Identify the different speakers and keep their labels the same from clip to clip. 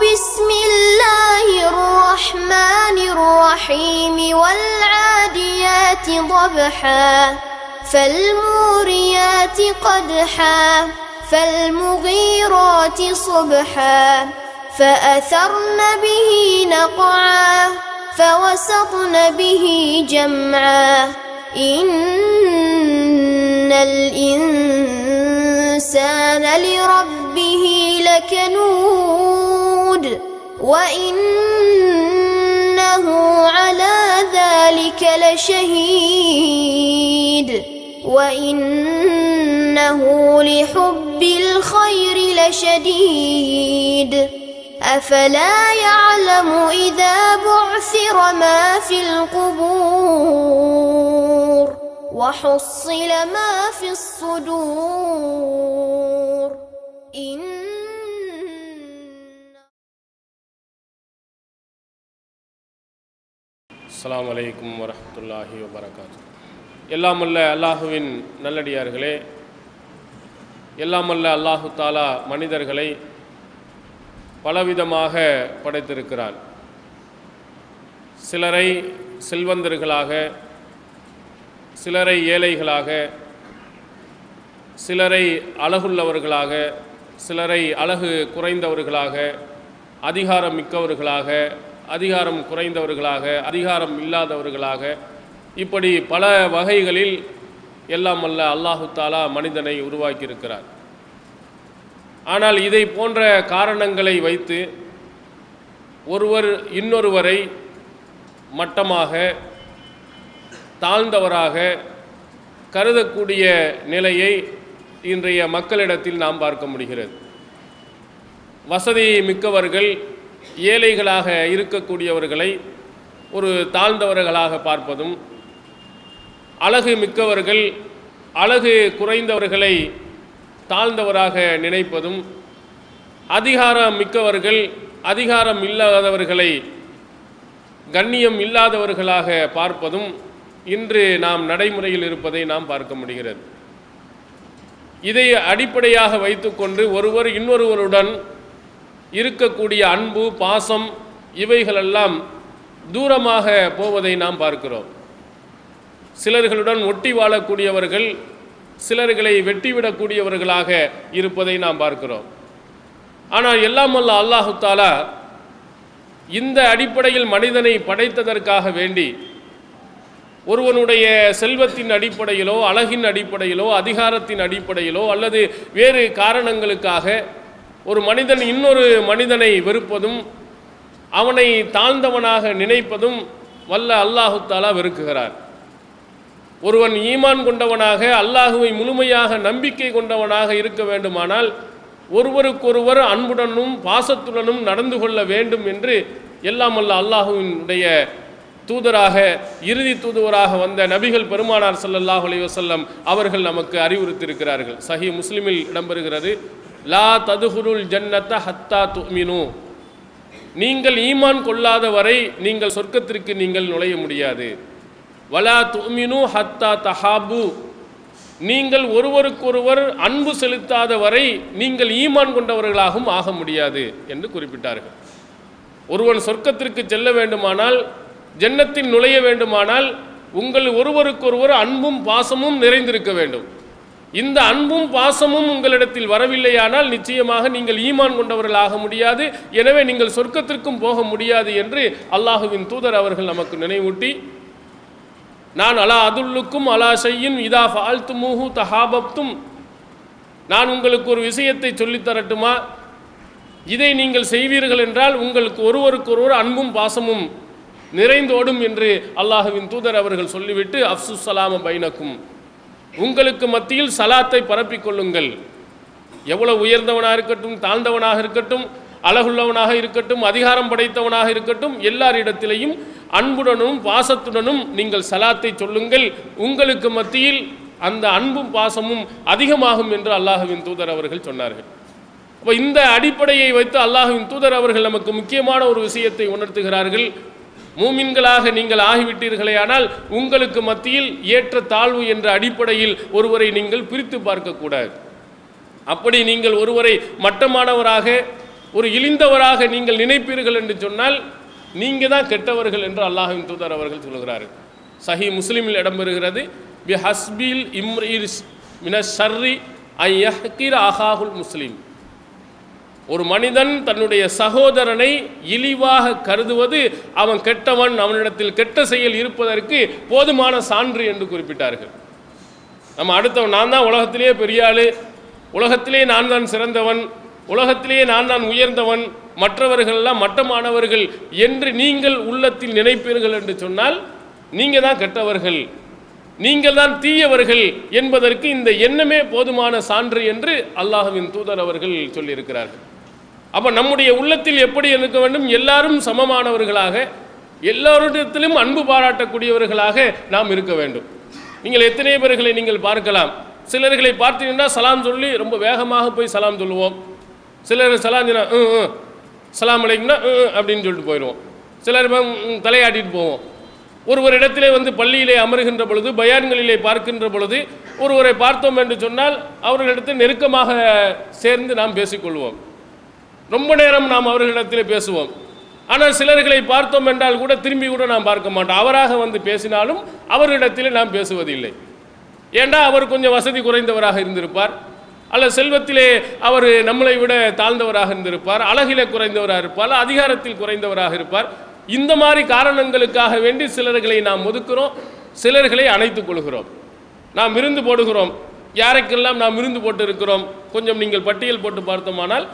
Speaker 1: بسم الله الرحمن الرحيم والعاديات ضبحا فالموريات قدحا فالمغيرات صبحا فأثرن به نقعا فوسطن به جمعا إن الإنسان لربه لكنود وإنه على ذلك لشهيد وإنه لحب الخير لشديد أفلا يعلم إذا بعثر ما في القبور وحصل ما في الصدور
Speaker 2: அஸ்ஸலாமு அலைக்கும் வரஹ்மத்துல்லாஹி வபரகாத்துஹு. எல்லாமல்ல அல்லாஹுவின் நல்லடியார்களே, எல்லாமல்ல அல்லாஹு தாலா மனிதர்களை பலவிதமாக படைத்திருக்கிறான். சிலரை செல்வந்தர்களாக, சிலரை ஏழைகளாக, சிலரை அழகுள்ளவர்களாக, சிலரை அழகு குறைந்தவர்களாக, அதிகாரம் மிக்கவர்களாக, அதிகாரம் குறைந்தவர்களாக, அதிகாரம் இல்லாதவர்களாக, இப்படி பல வகைகளில் எல்லாம் அல்ல அல்லாஹு தாலா மனிதனை உருவாக்கியிருக்கிறார். ஆனால் இதை போன்ற காரணங்களை வைத்து ஒருவர் இன்னொருவரை மட்டமாக தாழ்ந்தவராக கருதக்கூடிய நிலையை இன்றைய மக்களிடத்தில் நாம் பார்க்க முடிகிறது. வசதி மிக்கவர்கள் ஏழைகளாக இருக்கக்கூடியவர்களை ஒரு தாழ்ந்தவர்களாக பார்ப்பதும், அழகு மிக்கவர்கள் அழகு குறைந்தவர்களை தாழ்ந்தவராக நினைப்பதும், அதிகாரம் மிக்கவர்கள் அதிகாரம் இல்லாதவர்களை கண்ணியம் இல்லாதவர்களாக பார்ப்பதும் இன்று நாம் நடைமுறையில் இருப்பதை நாம் பார்க்க முடிகிறது. இதை அடிப்படையாக வைத்துக்கொண்டு ஒருவர் இன்னொருவருடன் இருக்கக்கூடிய அன்பு, பாசம் இவைகளெல்லாம் தூரமாக போவதை நாம் பார்க்கிறோம். சிலர்களுடன் ஒட்டி வாழக்கூடியவர்கள் சிலர்களை வெட்டிவிடக்கூடியவர்களாக இருப்பதை நாம் பார்க்கிறோம். ஆனால் எல்லாம் வல்ல அல்லாஹு தாலா இந்த அடிப்படையில் மனிதனை படைத்ததற்காக வேண்டி ஒருவனுடைய செல்வத்தின் அடிப்படையிலோ, அழகின் அடிப்படையிலோ, அதிகாரத்தின் அடிப்படையிலோ அல்லது வேறு காரணங்களுக்காக ஒரு மனிதன் இன்னொரு மனிதனை வெறுப்பதும், அவனை தாழ்ந்தவனாக நினைப்பதும் வல்ல அல்லாஹு தாலா வெறுக்குகிறார். ஒருவன் ஈமான் கொண்டவனாக, அல்லாஹுவை முழுமையாக நம்பிக்கை கொண்டவனாக இருக்க வேண்டுமானால் ஒருவருக்கொருவர் அன்புடனும் பாசத்துடனும் நடந்து கொள்ள வேண்டும் என்று எல்லாம் வல்ல அல்லாஹுவினுடைய தூதராக, இறுதி தூதுவராக வந்த நபிகள் பெருமானார் ஸல்லல்லாஹு அலைஹி வஸல்லம் அவர்கள் நமக்கு அறிவுறுத்தியிருக்கிறார்கள். சஹீஹ் முஸ்லிமில் இடம்பெறுகிறது, லா ததுஹுலுல் ஜன்னத ஹத்தா துமினு, நீங்கள் ஈமான் கொள்ளாத வரை நீங்கள் சொர்க்கத்திற்கு நீங்கள் நுழைய முடியாது. வலா துமினு ஹத்தா தஹாபு, நீங்கள் ஒருவருக்கொருவர் அன்பு செலுத்தாத வரை நீங்கள் ஈமான் கொண்டவர்களாகவும் ஆக முடியாது என்று குறிப்பிட்டார்கள். ஒருவன் சொர்க்கத்திற்கு செல்ல வேண்டுமானால், ஜன்னத்தில் நுழைய வேண்டுமானால் உங்கள் ஒருவருக்கொருவர் அன்பும் பாசமும் நிறைந்திருக்க வேண்டும். இந்த அன்பும் பாசமும் உங்களிடத்தில் வரவில்லையானால் நிச்சயமாக நீங்கள் ஈமான் கொண்டவர்களாக முடியாது. எனவே நீங்கள் சொர்க்கத்திற்கும் போக முடியாது என்று அல்லாஹுவின் தூதர் அவர்கள் நமக்கு நினைவூட்டி, நான் அலா அதுல்லுக்கும் அலா ஷையின் இதா ஃபால்துமூஹு தஹாபப்தும், நான் உங்களுக்கு ஒரு விஷயத்தை சொல்லித்தரட்டுமா, இதை நீங்கள் செய்வீர்கள் என்றால் உங்களுக்கு ஒருவருக்கொருவர் அன்பும் பாசமும் நிறைந்தோடும் என்று அல்லாஹுவின் தூதர் அவர்கள் சொல்லிவிட்டு, அஃப்சு ஸலாம பைனக்கும், உங்களுக்கு மத்தியில் சலாத்தை பரப்பிக்கொள்ளுங்கள். எவ்வளவு உயர்ந்தவனாக இருக்கட்டும், தாழ்ந்தவனாக இருக்கட்டும், அழகுள்ளவனாக இருக்கட்டும், அதிகாரம் படைத்தவனாக இருக்கட்டும், எல்லாரிடத்திலையும் அன்புடனும் பாசத்துடனும் நீங்கள் சலாத்தை சொல்லுங்கள். உங்களுக்கு மத்தியில் அந்த அன்பும் பாசமும் அதிகமாகும் என்று அல்லாஹுவின் தூதர் அவர்கள் சொன்னார்கள். அப்போ இந்த அடிப்படையை வைத்து அல்லாஹுவின் தூதர் அவர்கள் நமக்கு முக்கியமான ஒரு விஷயத்தை உணர்த்துகிறார்கள். மூமின்களாக நீங்கள் ஆகிவிட்டீர்களேயானால் உங்களுக்கு மத்தியில் ஏற்ற தாழ்வு என்ற அடிப்படையில் ஒருவரை நீங்கள் பிரித்து பார்க்கக்கூடாது. அப்படி நீங்கள் ஒருவரை மட்டமானவராக, ஒரு இழிந்தவராக நீங்கள் நினைப்பீர்கள் என்று சொன்னால் நீங்கள் தான் கெட்டவர்கள் என்று அல்லாஹ்வின் தூதர் அவர்கள் சொல்கிறார்கள். சஹீஹ் முஸ்லிமில் இடம்பெறுகிறது, பி ஹஸ்பில் இம்ரிஸ் மின ஷர்ரி ஐ யஹ்கிர அஹாஹுல் முஸ்லிம். ஒரு மனிதன் தன்னுடைய சகோதரனை இழிவாக கருதுவது அவன் கெட்டவன், அவனிடத்தில் கெட்ட செயல் இருப்பதற்கு போதுமான சான்று என்று குறிப்பிட்டார்கள். நம்ம அடுத்தவன் நான் தான் உலகத்திலேயே பெரிய ஆளு, உலகத்திலே நான் தான் சிறந்தவன், உலகத்திலேயே நான் தான் உயர்ந்தவன், மற்றவர்களெல்லாம் மட்டமானவர்கள் என்று நீங்கள் உள்ளத்தில் நினைப்பீர்கள் என்று சொன்னால் நீங்கள் தான் கெட்டவர்கள், நீங்கள் தான் தீயவர்கள் என்பதற்கு இந்த எண்ணமே போதுமான சான்று என்று அல்லாஹ்வின் தூதர் அவர்கள் சொல்லியிருக்கிறார்கள். அப்போ நம்முடைய உள்ளத்தில் எப்படி இருக்க வேண்டும்? எல்லாரும் சமமானவர்களாக, எல்லோரிடத்திலும் அன்பு பாராட்டக்கூடியவர்களாக நாம் இருக்க வேண்டும். நீங்கள் எத்தனை பேர்களை நீங்கள் பார்க்கலாம், சிலர்களை பார்த்தீங்கன்னா சலாம் சொல்லி ரொம்ப வேகமாக போய் சலாம் சொல்லுவோம். சிலர் சலாம் சலாம் அலைக்கும்னா அப்படின்னு சொல்லிட்டு போயிடுவோம். சிலர் தலையாட்டிட்டு போவோம். ஒரு இடத்திலே வந்து பள்ளியிலே அமருகின்ற பொழுது, பயான்களிலே பார்க்கின்ற பொழுது ஒருவரை பார்த்தோம் என்று சொன்னால் அவர்களிடத்தில் நெருக்கமாக சேர்ந்து நாம் பேசிக்கொள்வோம். ரொம்ப நேரம் நாம் அவர்களிடத்தில் பேசுவோம். ஆனால் சிலர்களை பார்த்தோம் என்றால் கூட திரும்பி கூட நாம் பார்க்க மாட்டோம். அவராக வந்து பேசினாலும் அவர்களிடத்திலே நாம் பேசுவதில்லை. ஏண்டா அவர் கொஞ்சம் வசதி குறைந்தவராக இருந்திருப்பார், அல்ல செல்வத்திலே அவர் நம்மளை விட தாழ்ந்தவராக இருந்திருப்பார், அழகிலே குறைந்தவராக இருப்பார், அதிகாரத்தில் குறைந்தவராக இருப்பார். இந்த மாதிரி காரணங்களுக்காக வேண்டி சிலர்களை நாம் ஒதுக்குறோம், சிலர்களை அணைத்துக் கொள்கிறோம், நாம் விருந்து போடுகிறோம். யாருக்கெல்லாம் நாம் விருந்து போட்டு இருக்கிறோம் கொஞ்சம் நீங்கள் பட்டியல் போட்டு பார்த்தோமானால்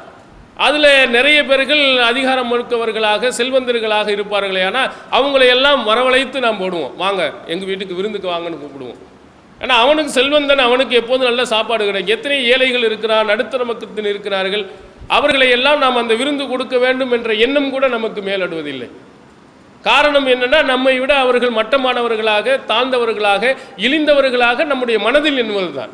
Speaker 2: அதில் நிறைய பேர்கள் அதிகாரம் மறுக்கவர்களாக செல்வந்தர்களாக இருப்பார்களே. ஆனால் அவங்களையெல்லாம் வரவழைத்து நாம் போடுவோம், வாங்க எங்கள் வீட்டுக்கு விருந்துக்கு வாங்கன்னு கூப்பிடுவோம். ஏன்னா அவனுக்கு செல்வந்தன், அவனுக்கு எப்போதும் நல்ல சாப்பாடு கிடைக்கும். எத்தனை ஏழைகள் இருக்கிறார், நடுத்தர மக்கள் இருக்கிறார்கள், அவர்களை எல்லாம் நாம் அந்த விருந்து கொடுக்க வேண்டும் என்ற எண்ணம் கூட நமக்கு மேலடுவதில்லை. காரணம் என்னென்னா நம்மை விட அவர்கள் மட்டமானவர்களாக, தாழ்ந்தவர்களாக, இழிந்தவர்களாக நம்முடைய மனதில் எண்ணுவது தான்.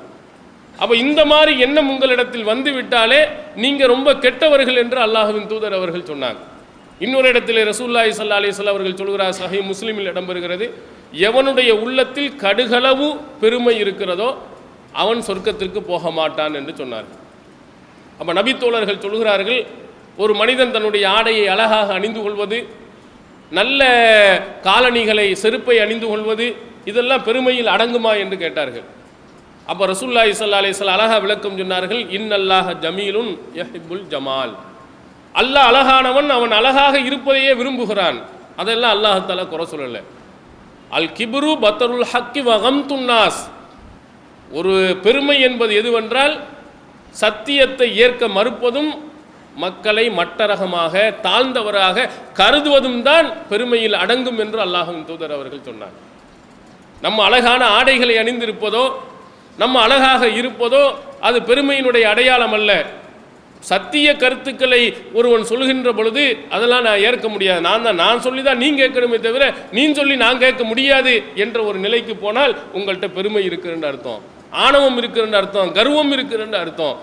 Speaker 2: அப்போ இந்த மாதிரி எண்ணம் உங்களிடத்தில் வந்து விட்டாலே நீங்கள் ரொம்ப கெட்டவர்கள் என்று அல்லாஹ்வின் தூதர் அவர்கள் சொன்னாங்க. இன்னொரு இடத்திலே ரசூலுல்லாஹி ஸல்லல்லாஹு அலைஹி வஸல்லம் அவர்கள் சொல்கிறார், சஹீஹ் முஸ்லிமில் இடம்பெறுகிறது, எவனுடைய உள்ளத்தில் கடுகளவு பெருமை இருக்கிறதோ அவன் சொர்க்கத்திற்கு போக மாட்டான் என்று சொன்னார். அப்போ நபித்தோழர்கள் சொல்கிறார்கள், ஒரு மனிதன் தன்னுடைய ஆடையை அழகாக அணிந்து கொள்வது, நல்ல காலணிகளை செருப்பை அணிந்து கொள்வது, இதெல்லாம் பெருமையில் அடங்குமா என்று கேட்டார்கள். அப்போ ரசூலுல்லாஹி ஸல்லல்லாஹு அலைஹி வஸல்லம் அழகா விளக்கம் சொன்னார்கள், இன்னல்லாஹ ஜமீலுன் யஹிப்புல் ஜமால். அல்லாஹ் அழகானவன், அவன் அழகாக இருப்பதையே விரும்புகிறான். அதெல்லாம் அல்லாஹ் தஆலா குறை சொல்லலை. அல் கிப்ரு பத்தருல் ஹக்கி வகம்துன் நாஸ். ஒரு பெருமை என்பது எதுவென்றால் சத்தியத்தை ஏற்க மறுப்பதும் மக்களை மட்டரகமாக தாழ்ந்தவராக கருதுவதும் தான் பெருமையில் அடங்கும் என்று அல்லாஹ்வின் தூதர் அவர்கள் சொன்னார். நம்ம அழகான ஆடைகளை அணிந்திருப்பதோ, நம்ம அழகாக இருப்பதோ அது பெருமையினுடைய அடையாளம் அல்ல. சத்திய கருத்துக்களை ஒருவன் சொல்கின்ற பொழுது அதெல்லாம் நான் ஏற்க முடியாது, நான் சொல்லி தான் நீ கேட்கணுமே தவிர நீ சொல்லி நான் கேட்க முடியாது என்ற ஒரு நிலைக்கு போனால் உங்கள்கிட்ட பெருமை இருக்குன்னு அர்த்தம், ஆணவம் இருக்குன்னு அர்த்தம், கர்வம் இருக்குன்னு அர்த்தம்.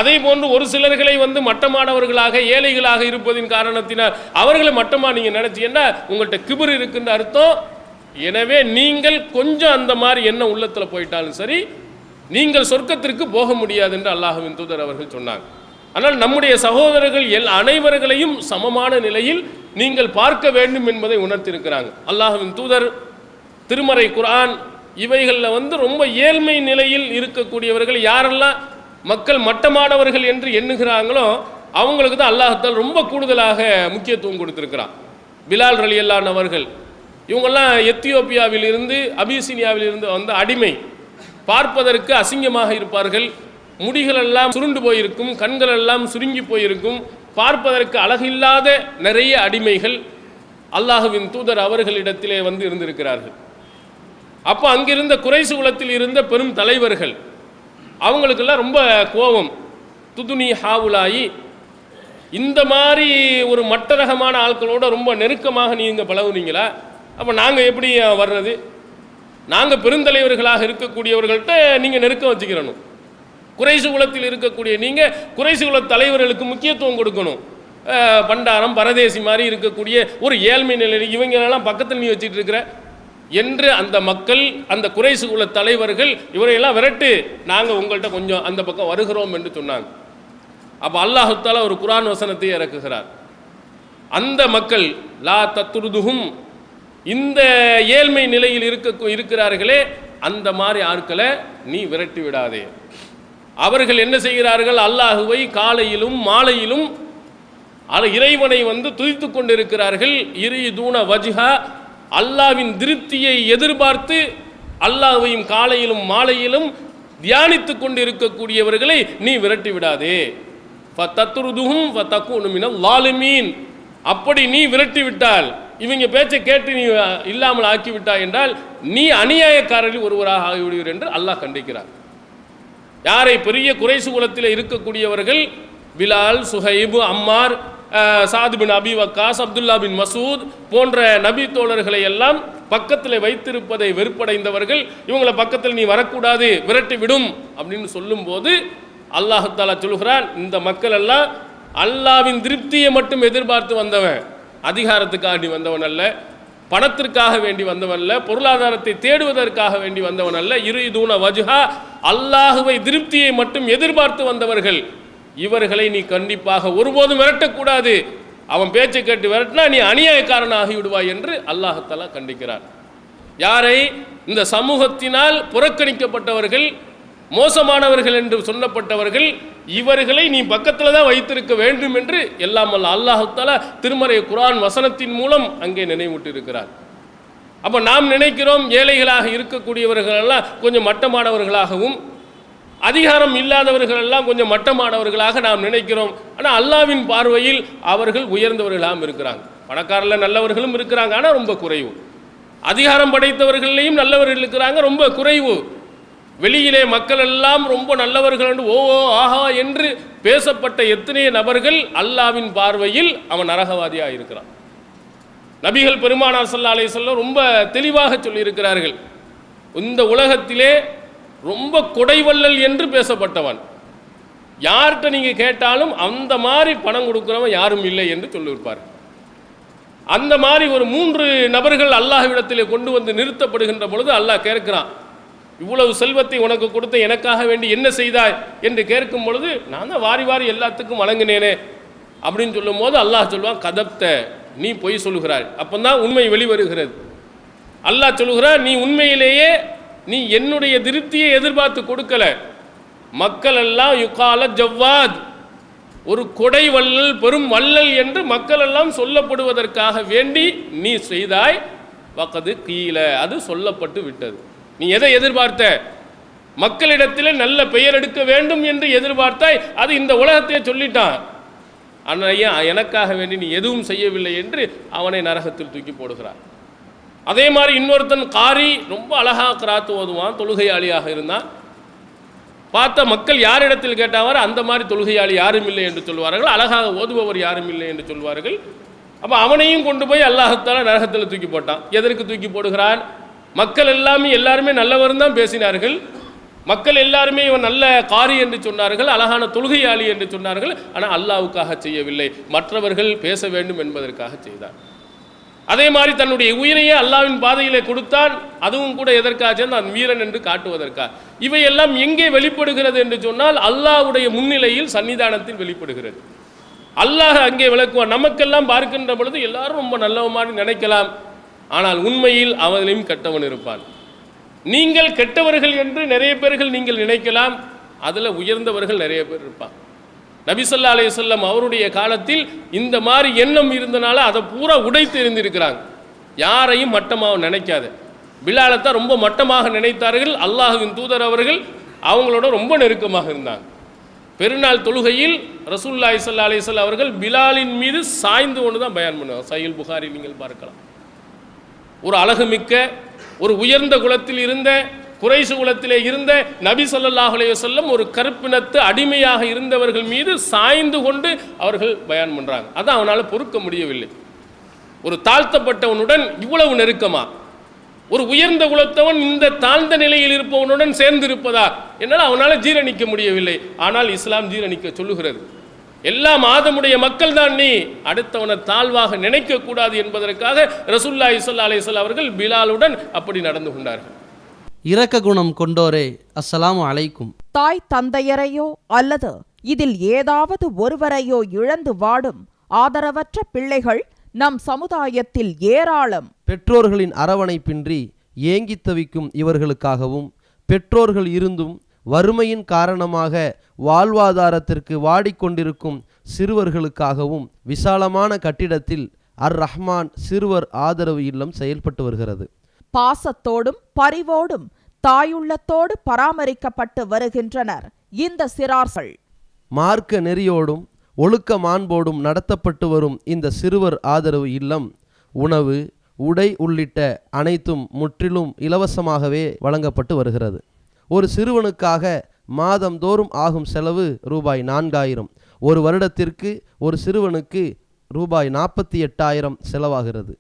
Speaker 2: அதே போன்று ஒரு சிலர்களை வந்து மட்டமானவர்களாக ஏழைகளாக இருப்பதின் காரணத்தினால் அவர்களை மட்டமாக நீங்கள் நினைச்சீங்கன்னா உங்கள்கிட்ட கிபர் இருக்குன்னு அர்த்தம். எனவே நீங்கள் கொஞ்சம் அந்த மாதிரி என்ன உள்ளத்தில் போயிட்டாலும் சரி, நீங்கள் சொர்க்கத்திற்கு போக முடியாது என்று அல்லாஹ்வின் தூதர் அவர்கள் சொன்னாங்க. ஆனால் நம்முடைய சகோதரர்கள் அனைவர்களையும் சமமான நிலையில் நீங்கள் பார்க்க வேண்டும் என்பதை உணர்த்திருக்கிறாங்க. அல்லாஹ்வின் தூதர், திருமறை குர்ஆன் இவைகளில் வந்து ரொம்ப ஏழ்மை நிலையில் இருக்கக்கூடியவர்கள், யாரெல்லாம் மக்கள் மட்டமானவர்கள் என்று எண்ணுகிறாங்களோ அவங்களுக்கு தான் அல்லாஹ்தால் ரொம்ப கூடுதலாக முக்கியத்துவம் கொடுத்திருக்கிறான். பிலால் ரலியல்லாஹு அன்ஹு அவர்கள், இவங்கெல்லாம் எத்தியோப்பியாவில் இருந்து அபிசீனியாவில் இருந்து வந்த அடிமை, பார்ப்பதற்கு அசிங்கமாக இருப்பார்கள், முடிகளெல்லாம் சுருண்டு போயிருக்கும், கண்கள் எல்லாம் சுருங்கி போயிருக்கும், பார்ப்பதற்கு அழகில்லாத நிறைய அடிமைகள் அல்லாஹ்வின் தூதர் அவர்களிடத்திலே வந்து இருந்திருக்கிறார்கள். அப்போ அங்கிருந்த குறைசு குலத்தில் இருந்த பெரும் தலைவர்கள் அவங்களுக்கெல்லாம் ரொம்ப கோபம். துதுனி ஹாவுலாயி, இந்த மாதிரி ஒரு மட்டரகமான ஆட்களோட ரொம்ப நெருக்கமாக நீங்கள் பழகுனீங்களா, அப்போ நாங்கள் எப்படி வர்றது? நாங்கள் பெருந்தலைவர்களாக இருக்கக்கூடியவர்கள்ட்ட நீங்கள் நெருக்கம் வச்சுக்கிறணும். குறைசு குலத்தில் இருக்கக்கூடிய நீங்கள் குறைசு குல தலைவர்களுக்கு முக்கியத்துவம் கொடுக்கணும். பண்டாரம் பரதேசி மாதிரி இருக்கக்கூடிய ஒரு ஏழ்மை நிலை இவங்களெல்லாம் பக்கத்தில் நீ வச்சுட்டு இருக்கிற என்று அந்த மக்கள், அந்த குறைசு குல தலைவர்கள் இவரையெல்லாம் விரட்டு, நாங்கள் உங்கள்கிட்ட கொஞ்சம் அந்த பக்கம் வருகிறோம் என்று சொன்னாங்க. அப்போ அல்லாஹ் தஆலா ஒரு குர்ஆன் வசனத்தை இறக்குகிறார். அந்த மக்கள் லா தத்ருதுஹும், இந்த ஏழ்மை நிலையில் இருக்கிறார்களே அந்த மாதிரி ஆட்களை நீ விரட்டி விடாதே. அவர்கள் என்ன செய்கிறார்கள்? அல்லாஹுவை காலையிலும் மாலையிலும் இறைவனை துதித்து கொண்டிருக்கிறார்கள். இரிதூன வஜ்ஹா, அல்லாஹ்வின் திருப்தியை எதிர்பார்த்து அல்லாஹ்வையும் காலையிலும் மாலையிலும் தியானித்து கொண்டிருக்கக்கூடியவர்களை நீ விரட்டி விடாதே. ஃபதத்ருதுஹும் ஃபதகூனு மினல் லாலிமீன், அப்படி நீ விரட்டி விட்டால், இவங்க பேச்சை கேட்டு நீ இல்லாமல் ஆக்கிவிட்டாய் என்றால் நீ அநியாயக்காரரில் ஒருவராக ஆகிவிடுவீர் என்று அல்லாஹ் கண்டிக்கிறார். யாரை? பெரிய குறைசு குலத்தில் இருக்கக்கூடியவர்கள் பிலால், சுஹைப், அம்மார், சாத் பின் அபி வக்காஸ், அப்துல்லா பின் மசூத் போன்ற நபி தோழர்களை எல்லாம் பக்கத்தில் வைத்திருப்பதை வெறுப்படைந்தவர்கள். இவங்களை பக்கத்தில் நீ வரக்கூடாது, விரட்டி விடும் அப்படின்னு சொல்லும்போது அல்லாஹ் தஆலா சொல்கிறான், இந்த மக்கள் எல்லாம் அல்லாஹ்வின் திருப்தியை மட்டும் எதிர்பார்த்து வந்தவன், அதிகாரத்துக்காக வந்தவன் அல்ல, பணத்திற்காக வேண்டி வந்தவன் அல்ல, பொருளாதாரத்தை தேடுவதற்காக வேண்டி வந்தவன் அல்ல. யுரீதுன வஜ்ஹா, அல்லாஹுவை திருப்தியை மட்டும் எதிர்பார்த்து வந்தவர்கள். இவர்களை நீ கண்டிப்பாக ஒருபோதும் விரட்டக்கூடாது. அவன் பேச்சை கேட்டு விரட்டினா நீ அநியாயக்காரனாகி விடுவாய் என்று அல்லாஹ் தஆலா கண்டிக்கிறார். யாரை? இந்த சமூகத்தினால் புறக்கணிக்கப்பட்டவர்கள், மோசமானவர்கள் என்று சொல்லப்பட்டவர்கள், இவர்களை நீ பக்கத்தில் தான் வைத்திருக்க வேண்டும் என்று எல்லாம் அல்லாஹ் தஆலா திருமறை குர்ஆன் வசனத்தின் மூலம் அங்கே நினைவூட்டி இருக்கிறார். அப்போ நாம் நினைக்கிறோம் ஏழைகளாக இருக்கக்கூடியவர்கள் எல்லாம் கொஞ்சம் மட்டமானவர்களாகவும், அதிகாரம் இல்லாதவர்கள் எல்லாம் கொஞ்சம் மட்டமானவர்களாக நாம் நினைக்கிறோம். ஆனால் அல்லாஹ்வின் பார்வையில் அவர்கள் உயர்ந்தவர்களாகவும் இருக்கிறாங்க. பணக்காரில் நல்லவர்களும் இருக்கிறாங்க, ஆனால் ரொம்ப குறைவு. அதிகாரம் படைத்தவர்களையும் நல்லவர்கள் இருக்கிறாங்க, ரொம்ப குறைவு. வெளியிலே மக்கள் எல்லாம் ரொம்ப நல்லவர்கள் என்று ஆஹா என்று பேசப்பட்ட எத்தனை நபர்கள் அல்லாஹ்வின் பார்வையில் அவன் நரகவாதியாக இருக்கிறான். நபிகள் பெருமானார் ஸல்லல்லாஹு அலைஹி வஸல்லம் ரொம்ப தெளிவாக சொல்லியிருக்கிறார்கள், இந்த உலகத்திலே ரொம்ப கொடைவள்ளல் என்று பேசப்பட்டவன், யார்கிட்ட நீங்கள் கேட்டாலும் அந்த மாதிரி பணம் கொடுக்குறவன் யாரும் இல்லை என்று சொல்லியிருப்பார். அந்த மாதிரி ஒரு 3 நபர்கள் அல்லாஹ்விடத்திலே கொண்டு வந்து நிறுத்தப்படுகின்ற பொழுது அல்லாஹ் கேட்கிறான், இவ்வளவு செல்வத்தை உனக்கு கொடுத்த எனக்காக வேண்டி என்ன செய்தாய் என்று கேட்கும் பொழுது, நான் தான் வாரி வாரி எல்லாத்துக்கும் வழங்கினேனே அப்படின்னு சொல்லும் போது அல்லாஹ் சொல்லுவான், கதப்த, நீ பொய் சொல்லுகிறாய். அப்போ தான் உண்மை வெளிவருகிறது. அல்லாஹ் சொல்லுகிறான், நீ உண்மையிலேயே நீ என்னுடைய திருப்தியை எதிர்பார்த்து கொடுக்கல. மக்கள் எல்லாம் யுகால ஜவ்வாத், ஒரு கொடை வள்ளல், பெரும் வள்ளல் என்று மக்கள் எல்லாம் சொல்லப்படுவதற்காக வேண்டி நீ செய்தாய். வகது கீழே, அது சொல்லப்பட்டு விட்டது. நீ எதை எதிர்பார்த்த? மக்களிடத்தில் நல்ல பெயர் எடுக்க வேண்டும் என்று எதிர்பார்த்தாய், அது இந்த உலகத்தையே சொல்லிட்டான். ஆனால் எனக்காக வேண்டி நீ எதுவும் செய்யவில்லை என்று அவனை நரகத்தில் தூக்கி போடுகிறார். அதே மாதிரி இன்னொருத்தன் காரி, ரொம்ப அழகாக கிராத்து ஓதுவான், தொழுகையாளியாக இருந்தான். பார்த்த மக்கள் யாரிடத்தில் கேட்டாவார், அந்த மாதிரி தொழுகையாளி யாரும் இல்லை என்று சொல்வார்கள், அழகாக ஓதுபவர் யாரும் இல்லை என்று சொல்வார்கள். அப்போ அவனையும் கொண்டு போய் அல்லாஹ் தஆலா நரகத்தில் தூக்கி போட்டான். எதற்கு தூக்கி போடுகிறான்? மக்கள் எல்லாருமே நல்லவர் தான் பேசினார்கள், மக்கள் எல்லாருமே இவன் நல்ல காரி என்று சொன்னார்கள், அழகான தொழுகையாளி என்று சொன்னார்கள். ஆனால் அல்லாஹ்வுக்காக செய்யவில்லை, மற்றவர்கள் பேச வேண்டும் என்பதற்காக செய்தார். அதே மாதிரி தன்னுடைய உயிரையே அல்லாஹ்வின் பாதையிலே கொடுத்தான், அதுவும் கூட எதற்காக? நான் வீரன் என்று காட்டுவதற்காக. இவையெல்லாம் எங்கே வெளிப்படுகிறது என்று சொன்னால் அல்லாஹ்வுடைய முன்னிலையில், சன்னிதானத்தில் வெளிப்படுகிறது. அல்லாஹ் அங்கே விளக்குவான். நமக்கெல்லாம் பார்க்கின்ற பொழுது எல்லாரும் ரொம்ப நல்லவமாக நினைக்கலாம், ஆனால் உண்மையில் அவனையும் கெட்டவன் இருப்பான். நீங்கள் கெட்டவர்கள் என்று நிறைய பேர்கள் நீங்கள் நினைக்கலாம், அதில் உயர்ந்தவர்கள் நிறைய பேர் இருப்பான். நபி ஸல்லல்லாஹு அலைஹி வஸல்லம் அவருடைய காலத்தில் இந்த மாதிரி எண்ணம் இருந்தனால அதை பூரா உடைத்து எறிந்திருக்கிறாங்க. யாரையும் மட்டமாக நினைக்காத. பிலாலைத்தான் ரொம்ப மட்டமாக நினைத்தார்கள். அல்லாஹ்வின் தூதர் அவர்கள் அவங்களோட ரொம்ப நெருக்கமாக இருந்தாங்க. பெருநாள் தொழுகையில் ரசூலுல்லாஹி ஸல்லல்லாஹு அலைஹி வஸல்லம் அவர்கள் பிலாலின் மீது சாய்ந்து கொண்டு தான் பயான் பண்ணுவாங்க. சஹீஹ் புகாரி நீங்கள் பார்க்கலாம். ஒரு அழகுமிக்க, ஒரு உயர்ந்த குலத்தில் இருந்த, குறைஷ் குலத்திலே இருந்த நபி ஸல்லல்லாஹு அலைஹி வஸல்லம் ஒரு கருப்பினத்து அடிமையாக இருந்தவர்கள் மீது சாய்ந்து கொண்டு அவர்கள் பயான் பண்ணுறாங்க. அதான் அவனால் பொறுக்க முடியவில்லை. ஒரு தாழ்த்தப்பட்டவனுடன் இவ்வளவு நெருக்கமா? ஒரு உயர்ந்த குலத்தவன் இந்த தாழ்ந்த நிலையில் இருப்பவனுடன் சேர்ந்து இருப்பதா? என்னால் அவனால் ஜீரணிக்க முடியவில்லை. ஆனால் இஸ்லாம் ஜீரணிக்க சொல்லுகிறது. எல்லாம் ஆதமுடைய மக்கள் தான், நீ அடுத்தவனை தாழ்வாக நினைக்க கூடாது என்பதற்காக ரசூலுல்லாஹி ஸல்லல்லாஹு அலைஹி வஸல்லம் அவர்கள் பிலாலுடன் அப்படி நடந்து கொண்டார்கள்.
Speaker 3: இரக்க குணம் கொண்டோரே, அஸ்ஸலாமு அலைக்கும்.
Speaker 4: தாய் தந்தையரையோ அல்லது
Speaker 3: இதில் ஏதாவது ஒருவரையோ இழந்து வாடும் ஆதரவற்ற பிள்ளைகள் நம் சமுதாயத்தில் ஏராளம்.
Speaker 4: பெற்றோர்களின் அரவணைப்பின்றி ஏங்கித் தவிக்கும் இவர்களுக்காகவும், பெற்றோர்கள் இருந்தும் வறுமையின் காரணமாக வாழ்வாதாரத்திற்கு வாடிக்கொண்டிருக்கும் சிறுவர்களுக்காகவும் விசாலமான கட்டிடத்தில் அர்-ரஹ்மான் சிறுவர் ஆதரவு இல்லம் செயல்பட்டு வருகிறது.
Speaker 3: பாசத்தோடும் பரிவோடும் தாயுள்ளத்தோடு பராமரிக்கப்பட்டு வருகின்றனர் இந்த சிறார்கள்.
Speaker 4: மார்க்க நெறியோடும் ஒழுக்க மாண்போடும் நடத்தப்பட்டு வரும் இந்த சிறுவர் ஆதரவு இல்லம் உணவு, உடை உள்ளிட்ட அனைத்தும் முற்றிலும் இலவசமாகவே வழங்கப்பட்டு வருகிறது. ஒரு சிறுவனுக்காக மாதந்தோறும் ஆகும் செலவு ரூபாய் 4000. ஒரு வருடத்திற்கு ஒரு சிறுவனுக்கு ரூபாய் 48,000 செலவாகிறது.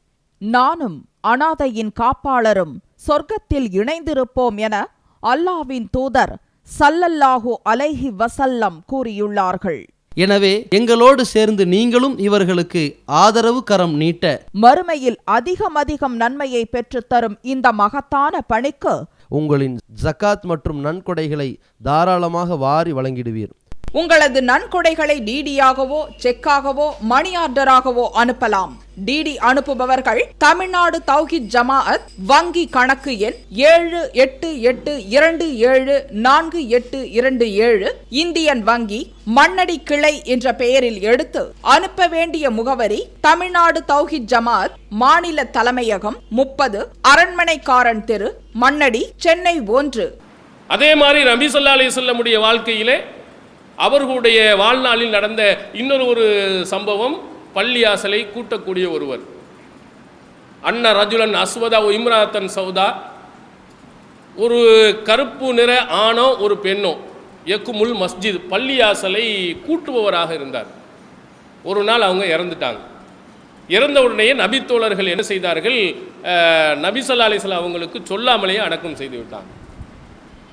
Speaker 3: நானும் அனாதையின் காப்பாளரும் சொர்க்கத்தில் இணைந்திருப்போம் என அல்லாஹ்வின் தூதர் ஸல்லல்லாஹு அலைஹி வஸல்லம் கூறியுள்ளார்கள்.
Speaker 4: எனவே எங்களோடு சேர்ந்து நீங்களும் இவர்களுக்கு ஆதரவு கரம் நீட்ட,
Speaker 3: மறுமையில் அதிகம் நன்மையை பெற்றுத்தரும் இந்த மகத்தான பணிக்கு
Speaker 4: உங்களின் ஜகாத் மற்றும் நன்கொடைகளை தாராளமாக வாரி வழங்கிடுவீர்.
Speaker 3: உங்களது நன்கொடைகளை டிடியாகவோ செக்காகவோ மணி ஆர்டராகவோ அனுப்பலாம். டிடி அனுப்புபவர்கள் தமிழ்நாடு தௌஹீத் ஜமாஅத் வங்கி கணக்கு எண் 7882748727 இந்தியன் வங்கி மண்ணடி கிளை என்ற பெயரில் எடுத்து அனுப்ப வேண்டிய முகவரி தமிழ்நாடு தௌஹீத் ஜமாஅத் மாநில தலைமையகம் 30 அரண்மனைக்காரன் தெரு, மண்ணடி, சென்னை 1.
Speaker 2: அதே மாதிரி நபி ஸல்லல்லாஹு அலைஹி வஸல்லம் உடைய வாழ்க்கையிலே அவர்களுடைய வாழ்நாளில் நடந்த இன்னொரு சம்பவம், பள்ளியாசலை கூட்டக்கூடிய ஒருவர். அன்ன ரஜுலன் அஸ்வதா இம்ராத்தன் சௌதா, ஒரு கருப்பு நிற ஆணோ ஒரு பெண்ணோ யக்குமுல் மஸ்ஜித், பள்ளியாசலை கூட்டுபவராக இருந்தார். ஒரு நாள் அவங்க இறந்துட்டாங்க. இறந்த உடனேயே நபித்தோழர்கள் என்ன செய்தார்கள், நபி ஸல்லல்லாஹு அலைஹி வஸல்லம் அவங்களுக்கு சொல்லாமலேயே அடக்கம் செய்து விட்டாங்க.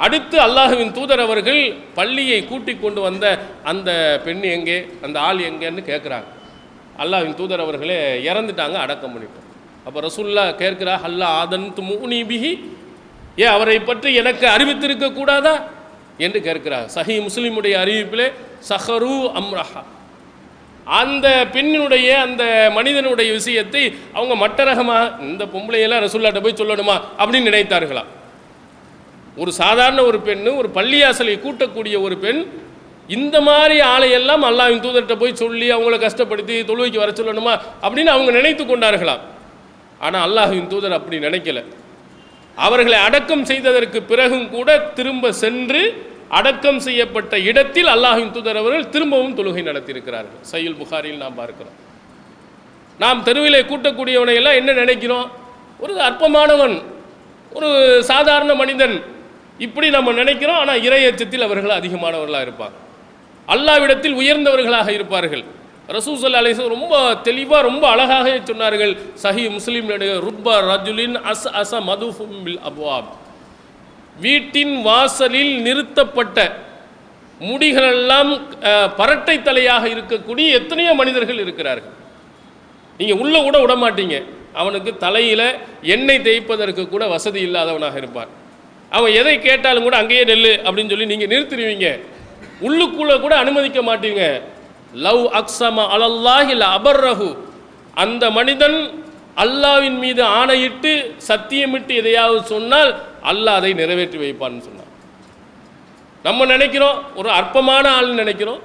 Speaker 2: அடுத்து அல்லாஹ்வின் தூதர் அவர்கள் பள்ளியை கூட்டிக் கொண்டு வந்த அந்த பெண் எங்கே, அந்த ஆள் எங்கேன்னு கேட்குறாங்க. அல்லாஹ்வின் தூதர் அவர்களே இறந்துட்டாங்க, அடக்கம் பண்ணிட்டோம். அப்போ ரசூலுல்லாஹ் கேட்கிறா, அல்லா ஆதன் துமுனி பிஹி, ஏன் அவரை பற்றி எனக்கு அறிவித்திருக்க கூடாதா என்று கேட்கிறார். சஹீஹ் முஸ்லிமுடைய அறிவிப்பிலே சஹரு அம்ரஹா, அந்த பெண்ணினுடைய அந்த மனிதனுடைய விஷயத்தை அவங்க மட்டரகமா, இந்த பொம்பளையெல்லாம் ரசூலுல்லாஹ்ட்ட போய் சொல்லணுமா அப்படின்னு நினைத்தார்களா. ஒரு சாதாரண ஒரு பெண்ணு, ஒரு பள்ளியாசலை கூட்டக்கூடிய ஒரு பெண், இந்த மாதிரி ஆளையெல்லாம் அல்லாஹ்வின் தூதர்கிட்ட போய் சொல்லி அவங்கள கஷ்டப்படுத்தி தொழுவைக்கு வர சொல்லணுமா அப்படின்னு அவங்க நினைத்து கொண்டார்களாம். ஆனால் அல்லாஹ்வின் தூதர் அப்படி நினைக்கல. அவர்களை அடக்கம் செய்ததற்கு பிறகும் கூட திரும்ப சென்று அடக்கம் செய்யப்பட்ட இடத்தில் அல்லாஹ்வின் தூதர் அவர்கள் திரும்பவும் தொழுகை நடத்தியிருக்கிறார்கள். சஹீஹ் புகாரியில் நாம் பார்க்கிறோம். நாம் தெருவிலே கூட்டக்கூடியவனை எல்லாம் என்ன நினைக்கிறோம், ஒரு அற்பமானவன், ஒரு சாதாரண மனிதன், இப்படி நம்ம நினைக்கிறோம். ஆனால் இறை அச்சத்தில் அவர்கள் அதிகமானவர்களாக இருப்பாங்க, அல்லாஹ்விடத்தில் உயர்ந்தவர்களாக இருப்பார்கள். ரசூல் ஸல்லல்லாஹு அலைஹி வஸல்லம் ரொம்ப தெளிவாக ரொம்ப அழகாக சொன்னார்கள். சஹீஹ் முஸ்லிம் ருப்ப ரஜுலின் அஸ் மதுஃபும் பில் அப்வாப், வீட்டின் வாசலில் நிறுத்தப்பட்ட முடிகளெல்லாம் பரட்டை தலையாக இருக்கக்கூடிய எத்தனையோ மனிதர்கள் இருக்கிறார்கள். நீங்கள் உள்ளே கூட விட மாட்டீங்க. அவனுக்கு தலையில் எண்ணெய் தேய்ப்பதற்கு கூட வசதி இல்லாதவனாக இருப்பான். அவன் எதை கேட்டாலும் கூட அங்கேயே நெல்லு அப்படின்னு சொல்லி நீங்கள் நிறுத்திடுவீங்க. உள்ளுக்குள்ளே கூட அனுமதிக்க மாட்டீங்க. லவ் அக்ஸம அலல்லாஹி அபர்ரஹு, அந்த மனிதன் அல்லாஹ்வின் மீது ஆணையிட்டு சத்தியமிட்டு எதையாவது சொன்னால் அல்லாஹ் அதை நிறைவேற்றி வைப்பான்னு சொன்னான். நம்ம நினைக்கிறோம் ஒரு அற்பமான ஆள் நினைக்கிறோம்,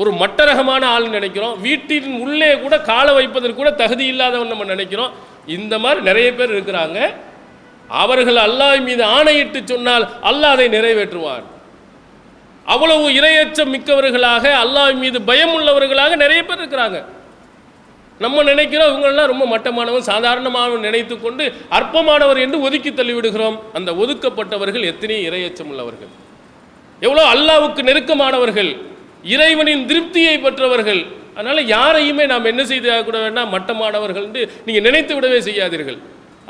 Speaker 2: ஒரு மட்டரகமான ஆள் நினைக்கிறோம், வீட்டின் உள்ளே கூட காலை வைப்பதற்கு கூட தகுதி இல்லாதவன் நம்ம நினைக்கிறோம். இந்த மாதிரி நிறைய பேர் இருக்கிறாங்க. அவர்கள் அல்லாஹ் மீது ஆணையிட்டு சொன்னால் அல்லாஹ் அதை நிறைவேற்றுவான். அவ்வளவு இரையச்சம் மிக்கவர்களாக, அல்லாஹ் மீது பயம் உள்ளவர்களாக நிறைய பேர் இருக்கிறாங்க. நம்ம நினைக்கிறோம் இவங்களெல்லாம் ரொம்ப மட்டமானவன், சாதாரணமானவன் நினைத்து கொண்டு அற்பமானவர் என்று ஒதுக்கி தள்ளிவிடுகிறோம். அந்த ஒதுக்கப்பட்டவர்கள் எத்தனை இரையச்சம் உள்ளவர்கள், எவ்வளோ அல்லாஹ்வுக்கு நெருக்கமானவர்கள், இறைவனின் திருப்தியை பெற்றவர்கள். அதனால் யாரையுமே நாம் என்ன செய்து கூட வேண்டாம், மட்டமானவர்கள் என்று நீங்கள் நினைத்து விடவே செய்யாதீர்கள்.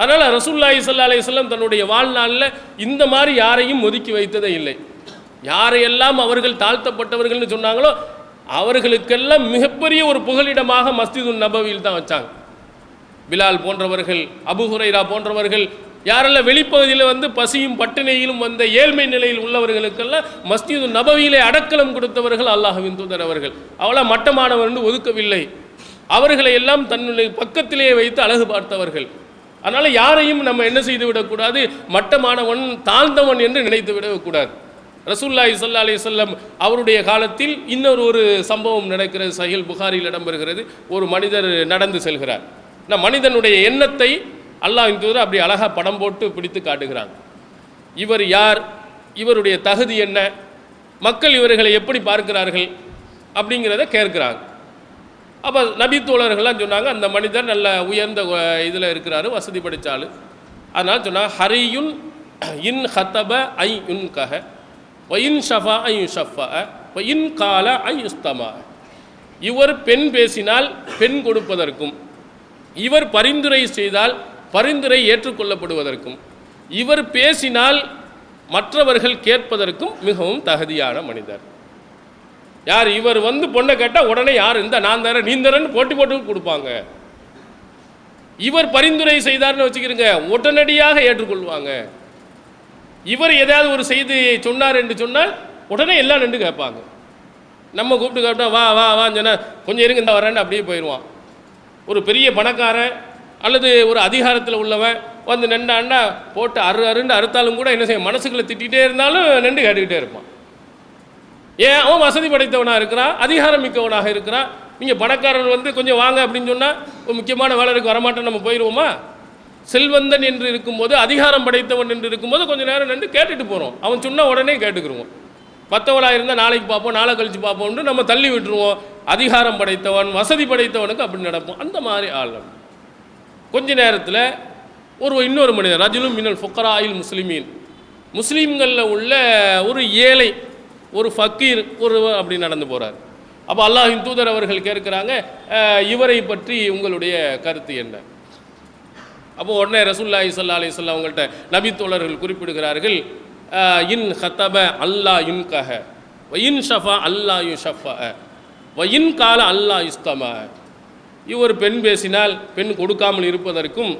Speaker 2: அதனால் ரசூலுல்லாஹி ஸல்லல்லாஹு அலைஹி வஸல்லம் தன்னுடைய வாழ்நாளில் இந்த மாதிரி யாரையும் ஒதுக்கி வைத்ததே இல்லை. யாரையெல்லாம் அவர்கள் தாழ்த்தப்பட்டவர்கள்னு சொன்னாங்களோ அவர்களுக்கெல்லாம் மிகப்பெரிய ஒரு புகலிடமாக மஸ்ஜிதுன் நபவியில் தான் வச்சாங்க. பிலால் போன்றவர்கள், அபு ஹுரைரா போன்றவர்கள் யாரெல்லாம் வெளிப்பகுதியில் வந்து பசியும் பட்டினியிலும் வந்த ஏழ்மை நிலையில் உள்ளவர்களுக்கெல்லாம் மஸ்ஜிது நபவியிலே அடக்கலம் கொடுத்தவர்கள் அல்லாஹ்வின் தூதர் அவர்கள். அவளை மட்டமானவர் என்று ஒதுக்கவில்லை, அவர்களை எல்லாம் தன்னுடைய பக்கத்திலேயே வைத்து அழகு பார்த்தவர்கள். அதனால் யாரையும் நம்ம என்ன செய்து விடக்கூடாது, மட்டமானவன் தாழ்ந்தவன் என்று நினைத்து விடக்கூடாது. ரசூலுல்லாஹி ஸல்லல்லாஹு அலைஹி வஸல்லம் அவருடைய காலத்தில் இன்னொரு சம்பவம் நடக்கிறது, சஹீஹ் புகாரியில் இடம்பெறுகிறது. ஒரு மனிதர் நடந்து செல்கிறார். மனிதனுடைய எண்ணத்தை அல்லாஹ்வின் தூதர் அப்படி அழகாக படம் போட்டு பிடித்து காட்டுகிறார். இவர் யார், இவருடைய தகுதி என்ன, மக்கள் இவர்களை எப்படி பார்க்கிறார்கள் அப்படிங்கிறத கேட்கிறாங்க. அப்போ நபி தோழர்கள்லாம் சொன்னாங்க, அந்த மனிதர் நல்ல உயர்ந்த இதில் இருக்கிறாரு, வசதி படித்தாள். அதனால் சொன்னாங்க, ஹரியுன் இன் ஹத்தப ஐ யுன் கஹ ஒயின் ஷஃபா ஐ ஷஃபா ஒயின் கால ஐ யுஸ்தமா. இவர் பெண் பேசினால் பெண் கொடுப்பதற்கும், இவர் பரிந்துரை செய்தால் பரிந்துரை ஏற்றுக்கொள்ளப்படுவதற்கும், இவர் பேசினால் மற்றவர்கள் கேட்பதற்கும் மிகவும் தகுதியான மனிதர். யார் இவர் வந்து பொண்ணை கேட்டால் உடனே யார் இந்த நான் தரேன் நீ தரேன்னு போட்டி போட்டு கொடுப்பாங்க. இவர் பரிந்துரை செய்தார்னு வச்சுக்கிறீங்க, உடனடியாக ஏற்றுக்கொள்வாங்க. இவர் ஏதாவது ஒரு செய்தி சொன்னார் என்று சொன்னால் உடனே எல்லாம் நின்று கேட்பாங்க. நம்ம கூப்பிட்டு கேட்டா வா வா வான்னு சொன்னால் கொஞ்சம் இருங்க இந்த வரேன்னு அப்படியே போயிடுவான். ஒரு பெரிய பணக்காரன் அல்லது ஒரு அதிகாரத்தில் உள்ளவன் வந்து நின்றான்னா போட்டு அருன்னு அறுத்தாலும் கூட என்ன செய்ய, மனசுக்குள்ளே திட்டிகிட்டே இருந்தாலும் நின்று கேட்டுக்கிட்டே இருப்பான். ஏன், அவன் வசதி படைத்தவனாக இருக்கிறான், அதிகாரம் மிக்கவனாக இருக்கிறான். நீங்கள் பணக்காரன் வந்து கொஞ்சம் வாங்க அப்படின்னு சொன்னால் ஒரு முக்கியமான வேலை இருக்கு வரமாட்டேன் நம்ம போயிடுவோமா? செல்வந்தன் என்று இருக்கும்போது, அதிகாரம் படைத்தவன் என்று இருக்கும்போது கொஞ்சம் நேரம் நின்று கேட்டுட்டு போகிறோம். அவன் சொன்ன உடனே கேட்டுக்குருவோம். மற்றவளாக இருந்தால் நாளைக்கு பார்ப்போம் நாளை கழித்து பார்ப்போம்னு நம்ம தள்ளி விட்டுருவோம். அதிகாரம் படைத்தவன் வசதி படைத்தவனுக்கு அப்படி நடப்போம். அந்த மாதிரி ஆள் கொஞ்ச நேரத்தில் இன்னொரு மனிதர் ரஜுலும் மினல் ஃபுக்கராயில் முஸ்லிமீன், முஸ்லீம்களில் உள்ள ஒரு ஏழை, ஒரு ஃபக்கீர் அப்படி நடந்து போகிறார். அப்போ அல்லாஹ்வின் தூதர் அவர்கள் கேட்குறாங்க, இவரை பற்றி உங்களுடைய கருத்து என்ன? அப்போ உடனே ரசூலுல்லாஹி ஸல்லல்லாஹு அலைஹி வஸல்லம் அவங்கள்ட்ட நபி தோழர்கள் குறிப்பிடுகிறார்கள், இன் ஹத்தப அல்லா யுன் கஹ வ இன் ஷஃபா அல்லா யு ஷஃபா வ இன் கால அல்லா யுஸ்தமா. இவர் பெண் பேசினால் பெண் கொடுக்காமல் இருப்பதற்கும்,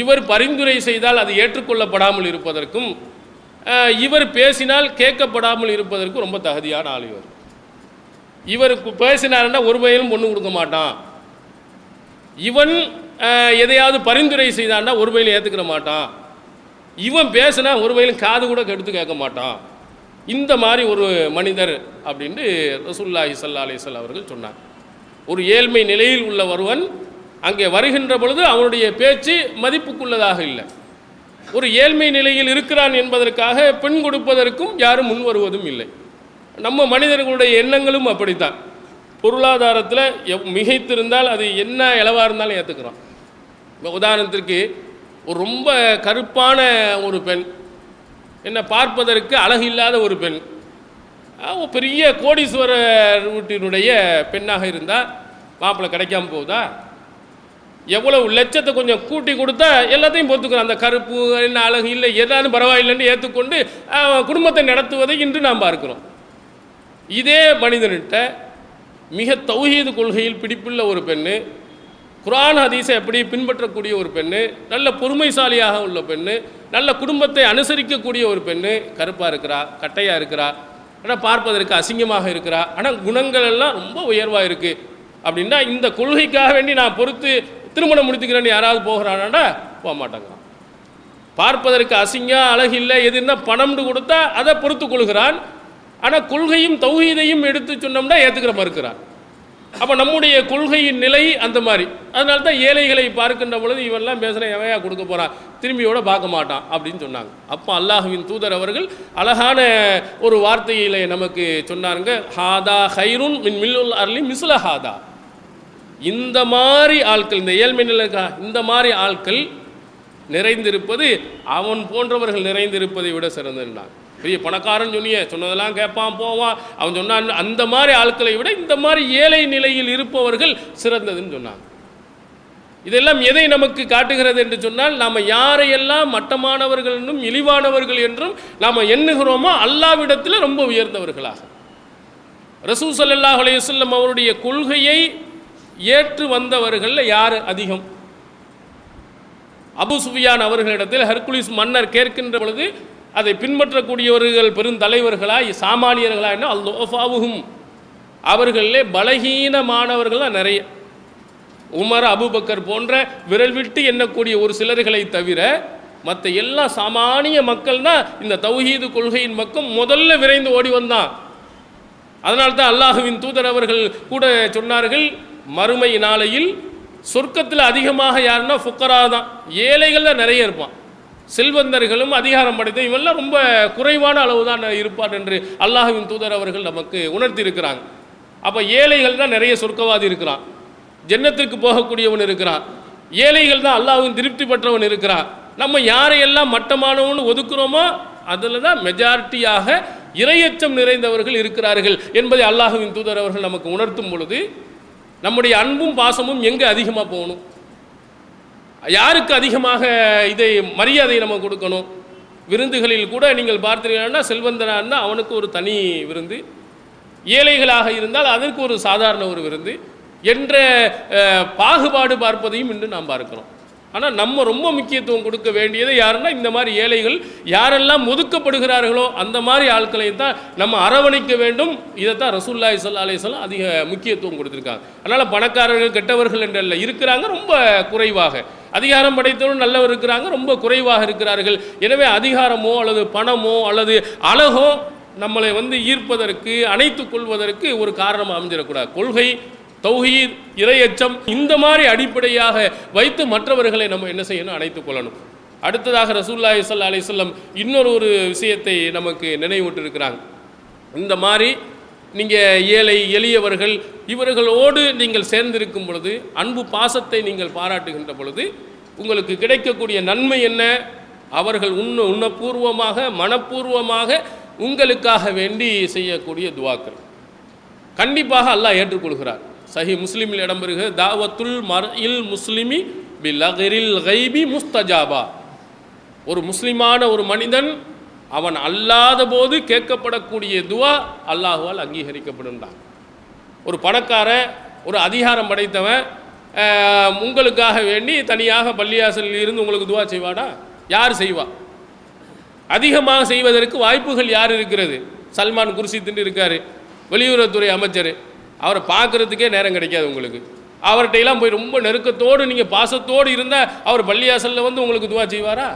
Speaker 2: இவர் பரிந்துரை செய்தால் அது ஏற்றுக்கொள்ளப்படாமல் இருப்பதற்கும், இவர் பேசினால் கேட்கப்படாமல் இருப்பதற்கும் ரொம்ப தகுதியான ஆள் இவர். இவர் பேசினார்னா ஒரு பையனும் பொண்ணு கொடுக்க மாட்டான். இவன் எதையாவது பரிந்துரை செய்தான்னா ஒரு பையிலும் ஏற்றுக்கிற மாட்டான். இவன் பேசினா ஒரு பையிலும் காது கூட கெடுத்து கேட்க மாட்டான். இந்த மாதிரி ஒரு மனிதர் அப்படின்ட்டு ரசூலுல்லாஹி ஸல்லல்லாஹு அலைஹி வஸல்லம் அவர்கள் சொன்னார். ஒரு ஏழ்மை நிலையில் உள்ள ஒருவன் அங்கே வருகின்ற பொழுது அவனுடைய பேச்சு மதிப்புக்குள்ளதாக இல்லை. ஒரு ஏழ்மை நிலையில் இருக்கிறான் என்பதற்காக பெண் கொடுப்பதற்கும் யாரும் முன் வருவதும் இல்லை. நம்ம மனிதர்களுடைய எண்ணங்களும் அப்படித்தான். பொருளாதாரத்தில் மிகைத்திருந்தால் அது என்ன இளவாக இருந்தாலும் ஏற்றுக்கிறோம். உதாரணத்திற்கு ஒரு ரொம்ப கருப்பான ஒரு பெண், என்ன பார்ப்பதற்கு அழகு இல்லாத ஒரு பெண், பெரிய கோடீஸ்வரர் வீட்டினுடைய பெண்ணாக இருந்தால் மாப்பிள்ளை கிடைக்காம போகுதா? எவ்வளவு லட்சத்தை கொஞ்சம் கூட்டி கொடுத்தா எல்லாத்தையும் பொறுத்துக்கிறோம். அந்த கருப்பு என்ன அழகு இல்லை ஏதாவது பரவாயில்லைன்னு ஏற்றுக்கொண்டு குடும்பத்தை நடத்துவதை இன்று நாம் பார்க்கிறோம். இதே மனிதன்கிட்ட மிக தௌஹீது கொள்கையில் பிடிப்புள்ள ஒரு பெண்ணு, குர்ஆன் ஹதீஸை எப்படி பின்பற்றக்கூடிய ஒரு பெண்ணு, நல்ல பொறுமைசாலியாக உள்ள பெண்ணு, நல்ல குடும்பத்தை அனுசரிக்கக்கூடிய ஒரு பெண்ணு, கருப்பாக இருக்கிறா, கட்டையாக இருக்கிறா, ஆனால் பார்ப்பதற்கு அசிங்கமாக இருக்கிறா, ஆனால் குணங்கள் எல்லாம் ரொம்ப உயர்வாக இருக்குது அப்படின்னா இந்த கொள்கைக்காக வேண்டி நான் பொறுத்து திருமணம் முடித்துக்கிறேன்னு யாராவது போகிறானாடா? போக மாட்டாங்கிறான். பார்ப்பதற்கு அசிங்கம் அழகு இல்லை எதுன்னா பணம்னு கொடுத்தா அதை பொறுத்து கொள்கிறான். ஆனால் கொள்கையும் தௌஹீதையும் எடுத்து சொன்னோம்னா ஏற்றுக்கிற மறுக்கிறான். அப்போ நம்முடைய கொள்கையின் நிலை அந்த மாதிரி. அதனால தான் ஏழைகளை பார்க்கின்ற பொழுது இவெல்லாம் பேசுகிற எவையா கொடுக்க போகிறான், திரும்பியோட பார்க்க மாட்டான் அப்படின்னு சொன்னாங்க. அப்போ அல்லாஹ்வின் தூதர் அவர்கள் அழகான ஒரு வார்த்தையில் நமக்கு சொன்னாருங்க, ஹாதா ஹைருன் மின் மில்லுல் அர்லி மிஸ்ல ஹாதா. இந்த மாதிரி ஆட்கள், இந்த ஏழ்மை நிலை இந்த மாதிரி ஆட்கள் நிறைந்திருப்பது அவன் போன்றவர்கள் நிறைந்திருப்பதை விட சிறந்துன்னாங்க. பெரிய பணக்காரன் சொன்னதெல்லாம் கேட்பான் போவான், அவன் சொன்னான். அந்த மாதிரி ஆட்களை விட இந்த மாதிரி ஏழை நிலையில் இருப்பவர்கள் சிறந்ததுன்னு சொன்னாங்க. இதெல்லாம் எதை நமக்கு காட்டுகிறது என்று சொன்னால், நாம் யாரையெல்லாம் மட்டமானவர்கள் என்றும் இழிவானவர்கள் என்றும் நாம் எண்ணுகிறோமோ அல்லாஹ்விடத்தில் ரொம்ப உயர்ந்தவர்களாக. ரசூல் ஸல்லல்லாஹு அலைஹி வஸல்லம் அவருடைய கொள்கையை ஏற்று வந்தவர்கள் யார் அதிகம்? அபு சுஃபியான் அவர்களிடத்தில் ஹெர்குலிஸ் மன்னர் கேட்கின்ற பொழுது அதை பின்பற்றக்கூடியவர்கள் பெருந்தலைவர்களாய் சாமானியர்களாய் என்ன அல்ஃபாவுஹும் அவர்களிலே பலகீனமானவர்கள் தான் நிறைய. உமர் அபூபக்கர் போன்ற விரல் விட்டு எண்ணக்கூடிய ஒரு சிலர்களை தவிர மற்ற எல்லா சாமானிய மக்கள் தான் இந்த தௌஹீது கொள்கையின் பக்கம் முதல்ல விரைந்து ஓடி வந்தான். அதனால்தான் அல்லாஹுவின் தூதர் அவர்கள் கூட சொன்னார்கள், மறுமை நாளையில் சொர்க்கத்தில் அதிகமாக யாருன்னா ஃபுக்கரா தான், ஏழைகள் தான் நிறைய இருப்பான். செல்வந்தர்களும் அதிகாரம் படைத்த இவெல்லாம் ரொம்ப குறைவான அளவு தான் இருப்பார் என்று அல்லாஹுவின் தூதர் அவர்கள் நமக்கு உணர்த்தி இருக்கிறாங்க. அப்போ ஏழைகள் தான் நிறைய சொர்க்கவாதி இருக்கிறான், ஜன்னத்திற்கு போகக்கூடியவன் இருக்கிறான். ஏழைகள் தான் அல்லாஹ்வின் திருப்தி பெற்றவன் இருக்கிறான். நம்ம யாரையெல்லாம் மட்டமானவன் ஒதுக்குறோமோ அதில் தான் மெஜாரிட்டியாக இரையச்சம் நிறைந்தவர்கள் இருக்கிறார்கள் என்பதை அல்லாஹ்வின் தூதர் அவர்கள் நமக்கு உணர்த்தும் பொழுது நம்முடைய அன்பும் பாசமும் எங்கே அதிகமாக போகணும், யாருக்கு அதிகமாக இதை மரியாதை நம்ம கொடுக்கணும். விருந்துகளில் கூட நீங்கள் பார்த்தீங்கன்னா செல்வந்தனாக இருந்தால் அவனுக்கு ஒரு தனி விருந்து, ஏழைகளாக இருந்தால் அதற்கு ஒரு சாதாரண ஒரு விருந்து என்ற பாகுபாடு பார்ப்பதையும் இன்று நாம் பார்க்கிறோம். ஆனால் நம்ம ரொம்ப முக்கியத்துவம் கொடுக்க வேண்டியது யாருன்னா இந்த மாதிரி ஏழைகள் யாரெல்லாம் ஒதுக்கப்படுகிறார்களோ அந்த மாதிரி ஆட்களை தான் நம்ம அரவணைக்க வேண்டும். இதைத்தான் ரசூலுல்லாஹி ஸல்லல்லாஹு அலைஹி வஸல்லம் அதிக முக்கியத்துவம் கொடுத்துருக்காங்க. அதனால் பணக்காரர்கள் கெட்டவர்கள் என்றல்ல, இருக்கிறாங்க ரொம்ப குறைவாக. அதிகாரம் படைத்தவரும் நல்லவர் இருக்கிறாங்க, ரொம்ப குறைவாக இருக்கிறார்கள். எனவே அதிகாரமோ அல்லது பணமோ அல்லது அழகோ நம்மளை ஈர்ப்பதற்கு அணைத்துக் கொள்வதற்கு ஒரு காரணம் அமைஞ்சிடக்கூடாது. கொள்கை, தௌஹீத், இறையச்சம் இந்த மாதிரி அடிப்படையாக வைத்து மற்றவர்களை நம்ம என்ன செய்யணும், அணைத்துக் கொள்ளணும். அடுத்ததாக ரசூலுல்லாஹி ஸல்லல்லாஹு அலைஹி வஸல்லம் இன்னொரு விஷயத்தை நமக்கு நினைவூட்டிருக்கிறாங்க. இந்த மாதிரி நீங்கள் ஏழை எளியவர்கள் இவர்களோடு நீங்கள் சேர்ந்திருக்கும் பொழுது, அன்பு பாசத்தை நீங்கள் பாராட்டுகின்ற பொழுது உங்களுக்கு கிடைக்கக்கூடிய நன்மை என்ன? அவர்கள் உண்ணப்பூர்வமாக மனப்பூர்வமாக உங்களுக்காக வேண்டி செய்யக்கூடிய துவாக்கள் கண்டிப்பாக அல்லாஹ் ஏற்றுக்கொள்கிறார். சஹி முஸ்லிமில் இடம்பெறுகிற தாவத்துல் மர்இல் முஸ்லிமி பிலகிரில் கைபி முஸ்தஜாபா. ஒரு முஸ்லிமான ஒரு மனிதன் அவன் அல்லாத போது கேட்கப்படக்கூடிய துவா அல்லாஹுவால் அங்கீகரிக்கப்படுகிறான். ஒரு பணக்கார ஒரு அதிகாரம் படைத்தவன் உங்களுக்காக வேண்டி தனியாக பள்ளியாசலில் இருந்து உங்களுக்கு துவா செய்வானா? யார் செய்வா? அதிகமாக செய்வதற்கு வாய்ப்புகள் யார் இருக்கிறது? சல்மான் குர்சி திண்டு இருக்கார், வெளியுறவுத்துறை அமைச்சர், அவரை பார்க்குறதுக்கே நேரம் கிடைக்காது உங்களுக்கு. அவர்கிட்டையெல்லாம் போய் ரொம்ப நெருக்கத்தோடு நீங்கள் பாசத்தோடு இருந்தால் அவர் பள்ளியாசலில் உங்களுக்கு துவா செய்வாரா?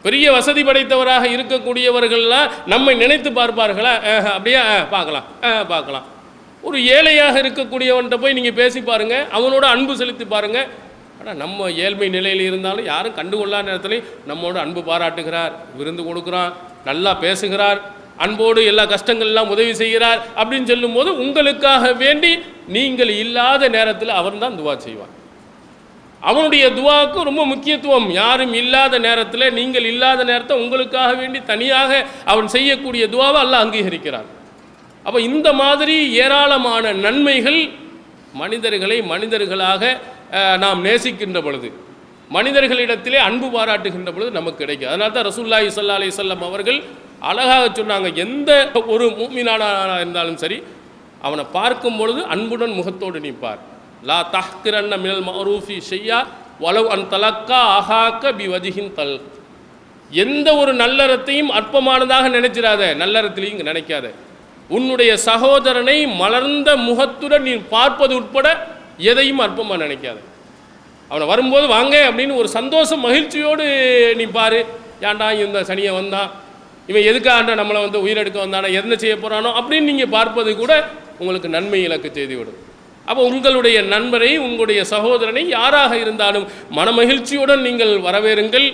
Speaker 2: பெரிய வசதி படைத்தவராக இருக்கக்கூடியவர்கள்லாம் நம்மை நினைத்து பார்ப்பார்களா? அப்படியே பார்க்கலாம். ஒரு ஏழையாக இருக்கக்கூடியவன்கிட்ட போய் நீங்கள் பேசி பாருங்கள், அவனோட அன்பு செலுத்தி பாருங்கள். ஆனால் நம்ம ஏழ்மை நிலையில் இருந்தாலும் யாரும் கண்டுகொள்ளாத நேரத்துலையும் நம்மோட அன்பு பாராட்டுகிறார், விருந்து கொடுக்குறான், நல்லா பேசுகிறார், அன்போடு எல்லா கஷ்டங்கள்லாம் உதவி செய்கிறார் அப்படின்னு சொல்லும்போது உங்களுக்காக வேண்டி நீங்கள் இல்லாத நேரத்தில் அவன் தான் துவா செய்வான். அவனுடைய துவாவுக்கு ரொம்ப முக்கியத்துவம். யாரும் இல்லாத நேரத்தில், நீங்கள் இல்லாத நேரத்தை உங்களுக்காக வேண்டி தனியாக அவன் செய்யக்கூடிய துவாவை அல்லாஹ் அங்கீகரிக்கிறான். அப்போ இந்த மாதிரி ஏராளமான நன்மைகள் மனிதர்களை மனிதர்களாக நாம் நேசிக்கின்ற பொழுது, மனிதர்களிடத்திலே அன்பு பாராட்டுகின்ற பொழுது நமக்கு கிடைக்கும். அதனால தான் ரசூலுல்லாஹி ஸல்லல்லாஹு அலைஹி வஸல்லம் அவர்கள் அழகாக சொன்னாங்க, எந்த ஒரு முஃமினானா இருந்தாலும் சரி அவனை பார்க்கும் பொழுது அன்புடன் முகத்தோடு நிற்பார். லா தஹ்கிரன்ன மினல் மஅரூஃபி ஷையா வலவ் அன் தலக்கா அஹாக்க பி வஜிஹின் தல். எந்த ஒரு நல்லறத்தையும் அற்பமானதாக நினைச்சிடாத, நல்லறத்திலையும் நினைக்காத. உன்னுடைய சகோதரனை மலர்ந்த முகத்துடன் நீ பார்ப்பது உட்பட எதையும் அற்பமாக நினைக்காத. அவனை வரும்போது வாங்க அப்படின்னு ஒரு சந்தோஷம் மகிழ்ச்சியோடு நீ பாரு. ஏன்டா இந்த சனியை வந்தான், இவன் எதுக்காக நம்மளை உயிரெடுக்க வந்தானோ, என்ன செய்ய போகிறானோ அப்படின்னு நீங்கள் பார்ப்பது கூட உங்களுக்கு நன்மை இலக்கு செய்துவிடும். அப்போ உங்களுடைய நண்பரை, உங்களுடைய சகோதரனை யாராக இருந்தாலும் மனமகிழ்ச்சியுடன் நீங்கள் வரவேறுங்கள்.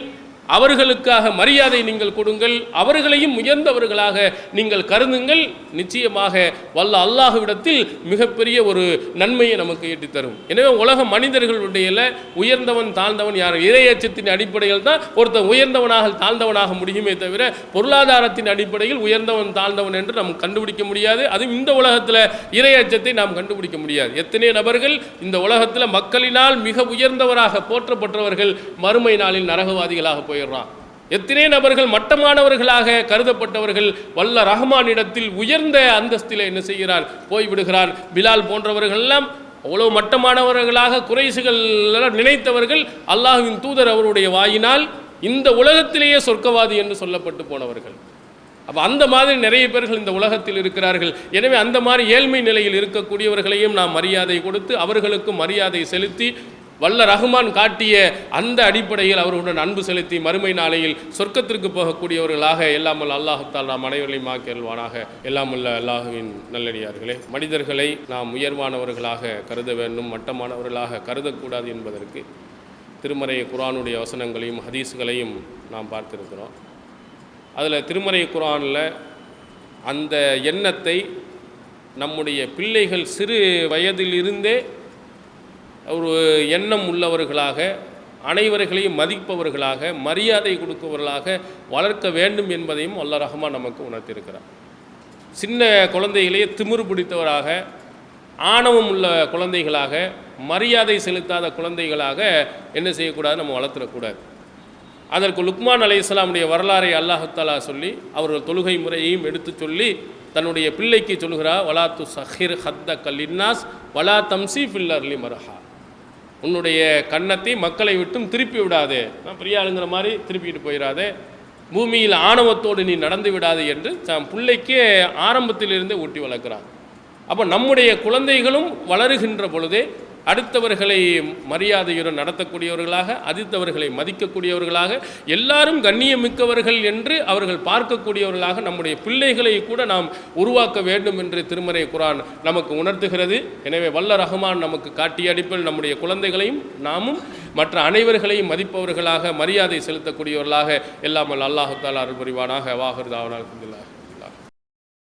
Speaker 2: அவர்களுக்காக மரியாதை நீங்கள் கொடுங்கள், அவர்களையும் உயர்ந்தவர்களாக நீங்கள் கருதுங்கள். நிச்சயமாக வல்ல அல்லாஹ்விடத்தில் மிகப்பெரிய ஒரு நன்மையை நமக்கு ஈட்டித்தரும். எனவே உலக மனிதர்களுடைய உயர்ந்தவன் தாழ்ந்தவன் யார்? இறையச்சத்தின் அடிப்படையில் தான் ஒருத்தன் உயர்ந்தவனாக தாழ்ந்தவனாக முடியுமே தவிர பொருளாதாரத்தின் அடிப்படையில் உயர்ந்தவன் தாழ்ந்தவன் என்று நாம் கண்டுபிடிக்க முடியாது. அதுவும் இந்த உலகத்தில் இறையச்சத்தை நாம் கண்டுபிடிக்க முடியாது. எத்தனை நபர்கள் இந்த உலகத்தில் மக்களினால் மிக உயர்ந்தவராக போற்றப்பட்டவர்கள் மறுமை நாளில் நரகவாதிகளாக போயிடுறான். எத்தனை நபர்கள் மட்டமானவர்களாக கருதப்பட்டவர்கள் வல்ல ரஹ்மானிடத்தில் உயர்ந்த அந்தஸ்தில் என்ன செய்கிறார்? போய்விடுகிறார். பிலால் போன்றவர்கள் எல்லாம் அவ்வளோ மட்டமானவர்களாக குறைசுகள் நினைத்தவர்கள் அல்லாஹ்வின் தூதர் அவருடைய வாயினால் இந்த உலகத்திலேயே சொர்க்கவாதி என்று சொல்லப்பட்டு போனவர்கள். அப்போ அந்த மாதிரி நிறைய பேர்கள் இந்த உலகத்தில் இருக்கிறார்கள். எனவே அந்த மாதிரி ஏழ்மை நிலையில் இருக்கக்கூடியவர்களையும் நாம் மரியாதை கொடுத்து அவர்களுக்கும் மரியாதை செலுத்தி வல்ல ரஹ்மான் காட்டிய அந்த அடிப்படையில் அவர்களுடன் அன்பு செலுத்தி மறுமை நாளையில் சொர்க்கத்திற்கு போகக்கூடியவர்களாக எல்லாமல் அல்லாஹ் தஆலா நாம் அனைவரையும் ஆக்கியல்வானாக. எல்லாமல்ல அல்லாஹுவின் நல்லடியார்களே, மனிதர்களை நாம் உயர்வானவர்களாக கருத வேண்டும், மட்டமானவர்களாக கருதக்கூடாது என்பதற்கு திருமறை குர்ஆனுடைய வசனங்களையும் ஹதீஸ்களையும் நாம் பார்த்திருக்கிறோம். அதில் திருமறை குர்ஆனில் அந்த எண்ணத்தை நம்முடைய பிள்ளைகள் சிறு வயதிலிருந்தே ஒரு எண்ணம் உள்ளவர்களாக, அனைவர்களையும் மதிப்பவர்களாக, மரியாதை கொடுப்பவர்களாக வளர்க்க வேண்டும் என்பதையும் அல்லாஹ் ரஹ்மான் நமக்கு உணர்த்தியிருக்கிறார். சின்ன குழந்தைகளையே திமிரு பிடித்தவராக, ஆணவம் உள்ள குழந்தைகளாக, மரியாதை செலுத்தாத குழந்தைகளாக என்ன செய்யக்கூடாது, நம்ம வளர்த்துடக்கூடாது. அதற்கு லுக்மான் அலைஹிஸ்ஸலாமுடைய வரலாறை அல்லாஹ் தஆலா சொல்லி அவர்கள் தொழுகை முறையையும் எடுத்து சொல்லி தன்னுடைய பிள்ளைக்கு சொல்கிறார், வலா துஸஹிர் ஹத்தக லின்னாஸ் வலா தம்சி ஃபில் அர்லி மரஹா. உன்னுடைய கன்னத்தை மக்களை விட்டும் திருப்பி விடாதே, நான் பெரிய ஆளுங்கிற மாதிரி திருப்பிட்டு போயிடாதே, பூமியில் ஆணவத்தோடு நீ நடந்து விடாது என்று தன் பிள்ளைக்கே ஆரம்பத்திலிருந்தே ஊட்டி வளர்க்கிறார். அப்போ நம்முடைய குழந்தைகளும் வளருகின்ற பொழுதே அடுத்தவர்களை மரியாதையுடன் நடத்தக்கூடியவர்களாக, அடுத்தவர்களை மதிக்கக்கூடியவர்களாக, எல்லாரும் கண்ணியமிக்கவர்கள் என்று அவர்கள் பார்க்கக்கூடியவர்களாக நம்முடைய பிள்ளைகளை கூட நாம் உருவாக்க வேண்டும் என்று திருமறை குர்ஆன் நமக்கு உணர்த்துகிறது. எனவே வல்ல ரஹ்மான் நமக்கு காட்டிய அடிப்பில் நம்முடைய குழந்தைகளையும் நாமும் மற்ற அனைவர்களையும் மதிப்பவர்களாக, மரியாதை செலுத்தக்கூடியவர்களாக எல்லாமல் அல்லாஹ் தஆலா அருள் புரிவானாக. வாஹிர் தாவனா அல்ஹம்துலில்லாஹ்.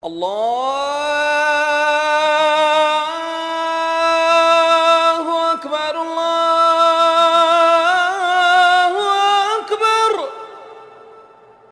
Speaker 2: அல்லாஹ்